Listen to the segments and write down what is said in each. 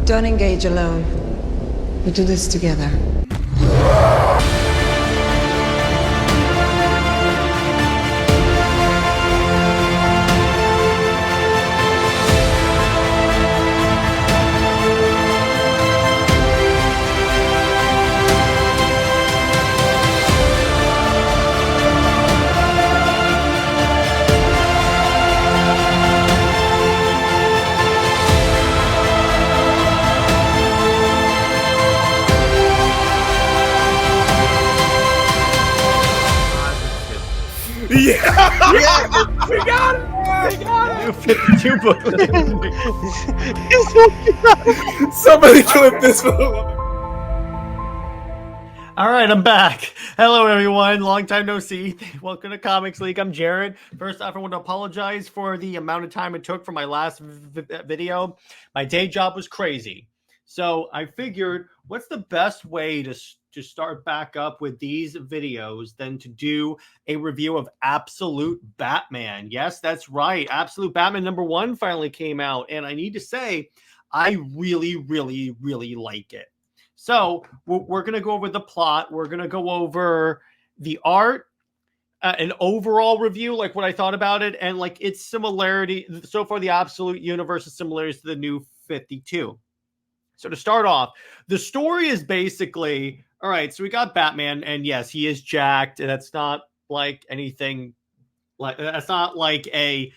Don't engage alone. We do this together. Yeah. Yeah. We got it. We got New 52 booklet. it. Somebody clip this. All right, I'm back. Hello, everyone. Long time no see. Welcome to Comics League. I'm Jared. First off, I want to apologize for the amount of time it took for my last video. My day job was crazy. So I figured, what's the best way to start back up with these videos than to do a review of Absolute Batman? Yes, that's right. Absolute Batman #1 finally came out. And I need to say, I really, really, really like it. So we're going to go over the plot. We're going to go over the art, an overall review, like what I thought about it, and like its similarity. So far, the Absolute Universe is similarities to the New 52. So to start off, the story is basically, all right, so we got Batman, and yes, he is jacked, and that's not like anything, like that's not like a,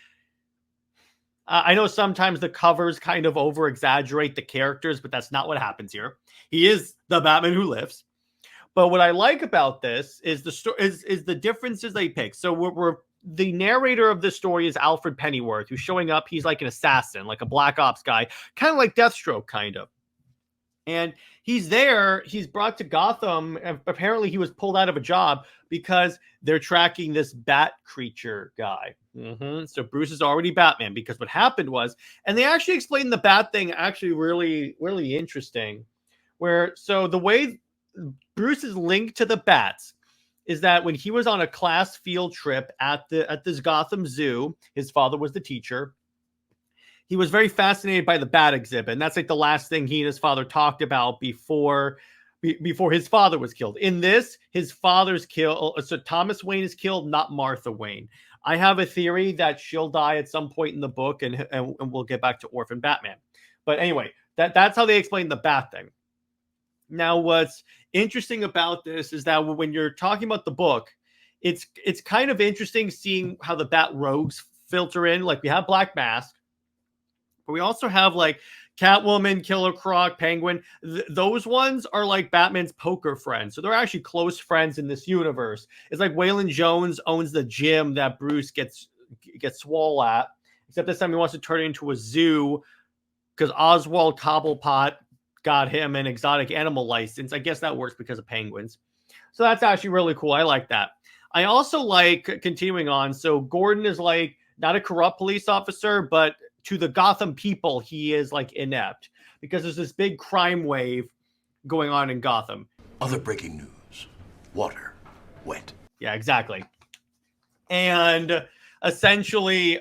I know sometimes the covers kind of over exaggerate the characters, but that's not what happens here. He is the Batman who lives. But what I like about this is the story is the differences they pick. So we're the narrator of this story is Alfred Pennyworth, who's showing up. He's like an assassin, like a black ops guy, kind of like Deathstroke, kind of. And he's there. He's brought to Gotham. And apparently, he was pulled out of a job because they're tracking this bat creature guy. So Bruce is already Batman because what happened was, and they actually explained the bat thing actually really, really interesting. So the way Bruce is linked to the bats is that when he was on a class field trip at this Gotham Zoo, his father was the teacher. He was very fascinated by the bat exhibit, and that's like the last thing he and his father talked about before his father was killed. In this, his father's killed. So Thomas Wayne is killed, not Martha Wayne. I have a theory that she'll die at some point in the book, and we'll get back to Orphan Batman. But anyway, that's how they explain the bat thing. Now, what's interesting about this is that when you're talking about the book, it's kind of interesting seeing how the Bat rogues filter in. Like we have Black Mask, but we also have like Catwoman, Killer Croc, Penguin. Those ones are like Batman's poker friends. So they're actually close friends in this universe. It's like Waylon Jones owns the gym that Bruce gets swole at, except this time he wants to turn it into a zoo because Oswald Cobblepot got him an exotic animal license. I guess that works because of penguins. So that's actually really cool. I like that. I also like continuing on. So Gordon is like not a corrupt police officer, but to the Gotham people, he is like inept because there's this big crime wave going on in Gotham. Other breaking news. Water. Wet. Yeah, exactly. And essentially,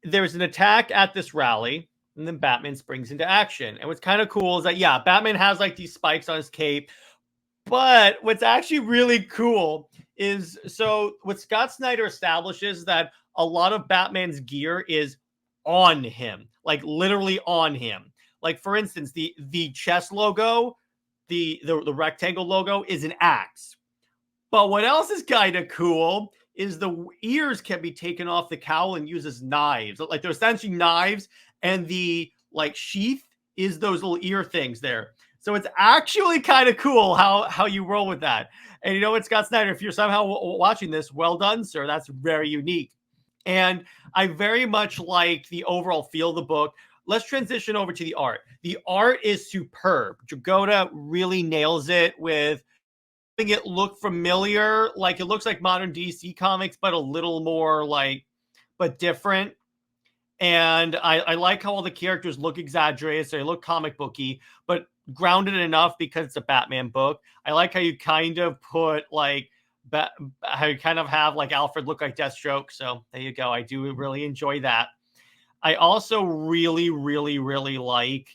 there's an attack at this rally. And then Batman springs into action. And what's kind of cool is that, yeah, Batman has like these spikes on his cape. But what's actually really cool is, so what Scott Snyder establishes that a lot of Batman's gear is on him, like literally on him. Like, for instance, the chest logo, the rectangle logo is an axe. But what else is kind of cool is the ears can be taken off the cowl and used as knives. Like they're essentially knives, and the like sheath is those little ear things there. So it's actually kind of cool how you roll with that. And you know what, Scott Snyder, if you're somehow watching this, well done, sir. That's very unique. And I very much like the overall feel of the book. Let's transition over to the art. The art is superb. Jagoda really nails it with making it look familiar. Like it looks like modern DC comics, but a little more like, but different. And I like how all the characters look exaggerated, so they look comic booky, but grounded enough because it's a Batman book. I like how you kind of put like how you kind of have like Alfred look like Deathstroke. So there you go. I do really enjoy that. I also really, really, really like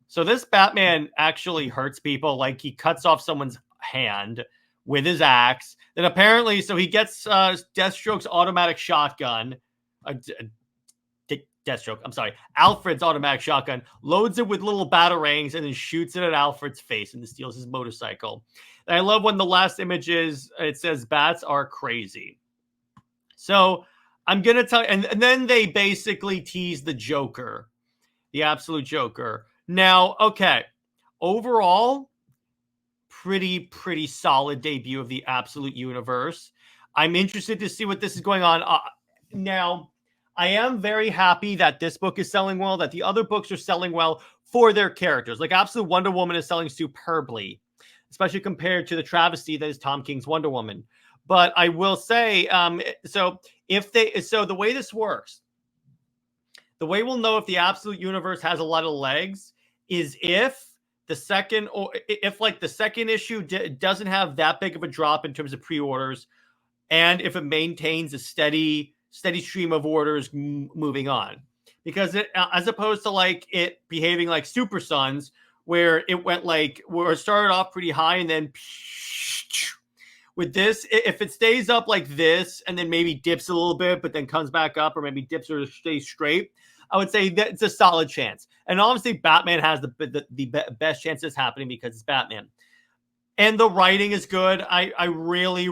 So this Batman actually hurts people. Like he cuts off someone's hand with his axe. Then apparently, so he gets Deathstroke's automatic shotgun. Deathstroke, I'm sorry, Alfred's automatic shotgun, loads it with little batarangs, and then shoots it at Alfred's face and steals his motorcycle. And I love when the last image is, it says, bats are crazy. So I'm going to tell you, and then they basically tease the Joker, the absolute Joker. Now, okay, overall, pretty solid debut of the absolute universe. I'm interested to see what this is going on. Now, I am very happy that this book is selling well, that the other books are selling well for their characters. Like Absolute Wonder Woman is selling superbly, especially compared to the travesty that is Tom King's Wonder Woman. But I will say, so the way this works, the way we'll know if the absolute universe has a lot of legs is if the second issue doesn't have that big of a drop in terms of pre-orders, and if it maintains a steady stream of orders moving on, because as opposed to like it behaving like Super Sons, where it went where it started off pretty high and then with this, if it stays up like this and then maybe dips a little bit, but then comes back up, or maybe dips or stays straight, I would say that it's a solid chance. And obviously Batman has the best chances happening because it's Batman. And the writing is good. I really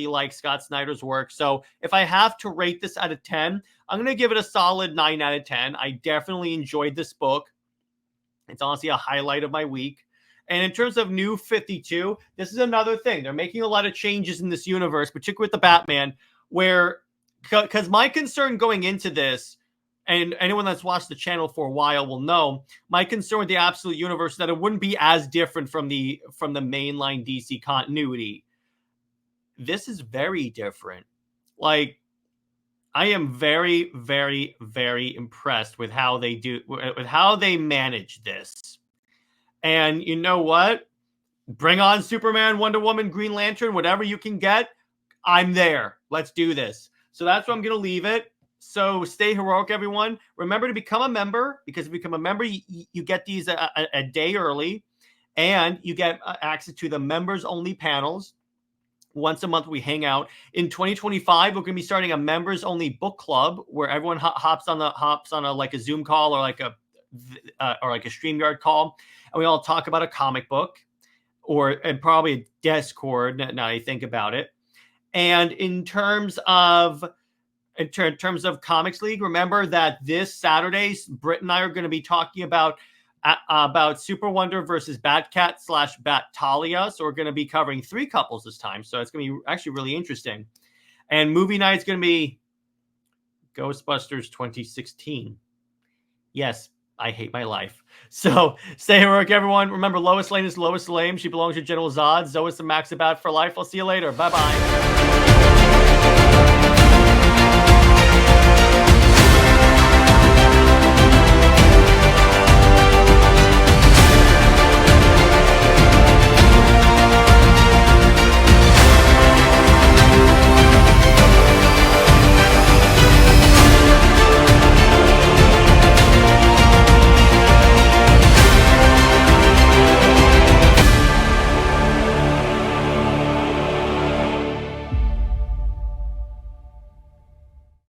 like Scott Snyder's work. So if I have to rate this out of 10, I'm going to give it a solid 9 out of 10. I definitely enjoyed this book. It's honestly a highlight of my week. And in terms of New 52, this is another thing. They're making a lot of changes in this universe, particularly with the Batman, where, because my concern going into this, and anyone that's watched the channel for a while will know, my concern with the Absolute Universe is that it wouldn't be as different from the mainline DC continuity. This is very different. Like, I am very impressed with how they manage this. And you know what? Bring on Superman, Wonder Woman, Green Lantern, whatever you can get. I'm there. Let's do this. So that's where I'm going to leave it. So stay heroic, everyone. Remember to become a member, because if you become a member, you get these a day early, and you get access to the members-only panels. Once a month, we hang out. In 2025, we're going to be starting a members-only book club where everyone hops on a like a Zoom call or like a StreamYard call, and we all talk about a comic book and probably a Discord. Now I think about it. And in terms of Comics League, remember that this Saturday, Britt and I are going to be talking about Super Wonder versus Batcat / Bat-Talia. So we're going to be covering 3 couples this time. So it's going to be actually really interesting. And movie night's going to be Ghostbusters 2016. Yes, I hate my life. So stay heroic, everyone. Remember, Lois Lane is Lois Lame. She belongs to General Zod. Zoe is the Max About for life. I'll see you later. Bye-bye.